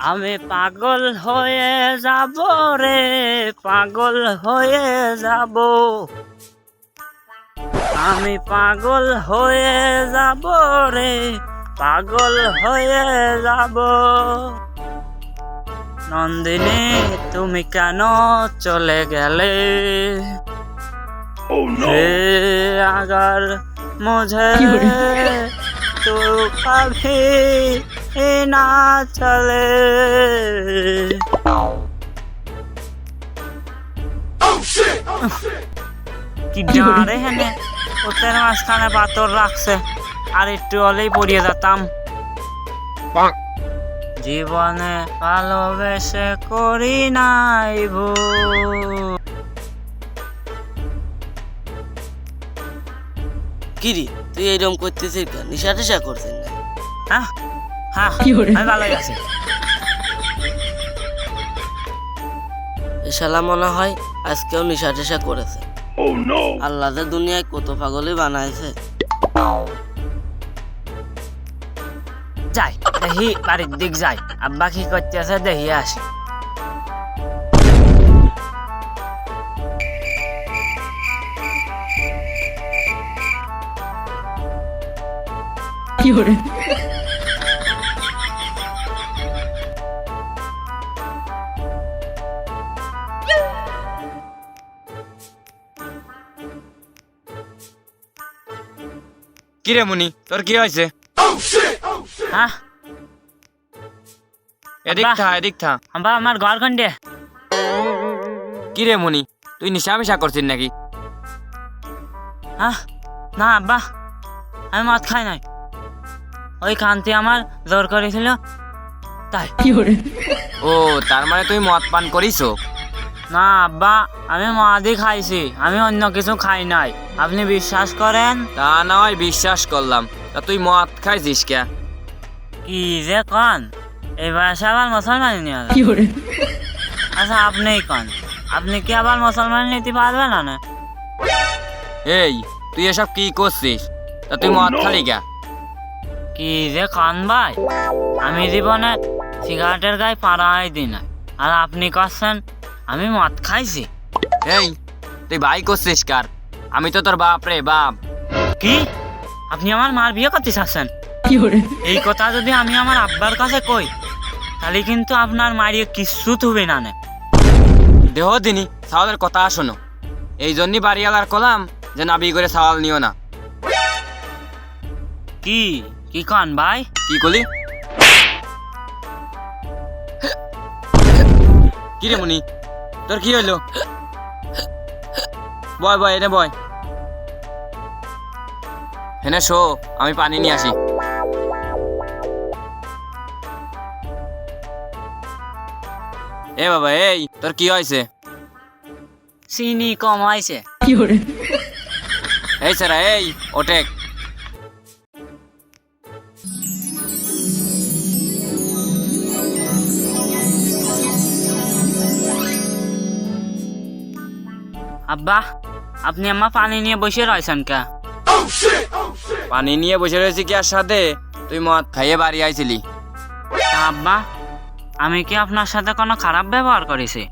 আমি পাগল হয়ে যাব রে, পাগল হয়ে যাব। আমি পাগল হয়ে যাব রে, পাগল হয়ে যাব। নন্দিনী তুমি কেন চলে গেলে? হে अगर मुझे तू कभी ना चले। কি ডারে হেনে ওদের মাঝখানে পাথর রাখছে, আর একটু হলেই পড়িয়ে যেতাম। জীবনে ভালোবেসে করি নাই ভুল। কিরি তুই এইরকম করতেছিস কেন? নিশা টিশা করছিস না? হ্যাঁ হ্যাঁ, আমি ভালোই আছি। এ শালা মনে হয় আজকেও নিশা টিশা করেছে। আল্লাহ যে দুনিয়ায় কত পাগলই বানাইছে। যাই দেখি বাড়ির দিক যাই, আব্বা কি করতেছে দেখি আসি। কিরে মুনি, তোর কি হয়েছে? হ্যাঁ এদিক থা। আব্বা আমার ঘর খন্ডে। কিরে মুনি, তুই নিশা মিশা করছিস নাকি? হ্যাঁ না আব্বা, আমি মদ খাই নাই। ওই কান্তি আমার জোর করেছিল তাই। ও তার মানে তুই মদ পান করিস? না আব্বা, আমি মদই খাইছি, আমি অন্য কিছু খাই নাই। আপনি বিশ্বাস করেন? তা না হয় বিশ্বাস করলাম, তা তুই মদ খাইছিস কে? কি যে কন, এবার আবার মুসলমান নিয়ে আসে। আচ্ছা আপনিই কন, আপনি কি আবার মুসলমান নিতে পারবেন না? এই তুই এসব কি করছিস? তা তুই মদ খালি কে? কি যে কন ভাই, আমি জীবনে সিগারেটের গায়ে পাড়াই দিই নাই, আর আপনি করছেন আমি মদ খাইছি। এই তুই ভাই করছিস কার? আমি তো তোর বাপ রে বাপ। কি আপনি আমার মার বিয়ে করতে চাচ্ছেন? এই কথা যদি আমি আমার আব্বার কাছে কই, তাহলে কিন্তু আপনার মারিয়ে কিচ্ছু থুবে না। দেহ দিনী সাওয়ালের কথা শোনো, এই জন্যই বাড়িওয়ালার কলাম যে নাবি করে সাওয়াল নিও না। কি কি কন ভাই? কি করলি? কি রে মুনি, তোর কি হইলো? বয় বয় এনে বয়, হেনে শো, আমি পানি নিয়ে আসি। এ বাবা, এই তোর কি হয়েছে? চিনি কম হয়েছে। এই স্যারা, এই ওটেক। আব্বা আপনি আমার পানি নিয়ে বসে রয়েছেন কে? পানি নিয়ে বসে রয়েছি কি আর সাথে? তুই মদ খাইয়ে বাড়ি আইছিলি। আব্বা আমি কি আপনার সাথে কোনো খারাপ ব্যবহার করেছি?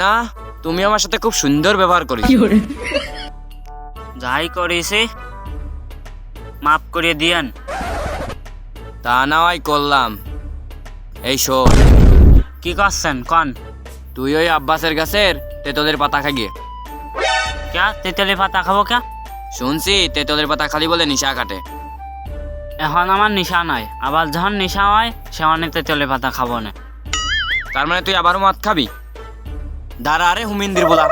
না, তুমি আমার সাথে খুব সুন্দর ব্যবহার করিস। যাই করেছি মাফ করে দিয়েন। তা না হয় করলাম। এই শোন, কি করছেন কন? তুই ওই আব্বাসের গাছের তেঁতুলের পাতা খাইয়ে। ক্যা তেঁতুলের পাতা খাবো ক্যা? শুনছি তেঁতুলের পাতা খালি বলে নিশা কাটে। এখন আমার নেশা নাই, আবার যখন নেশা হয় সেখানে তেঁতুলের পাতা খাবো না। তার মানে তুই আবারও মদ খাবি? দাঁড়া আরে হুমিন্দির বলা।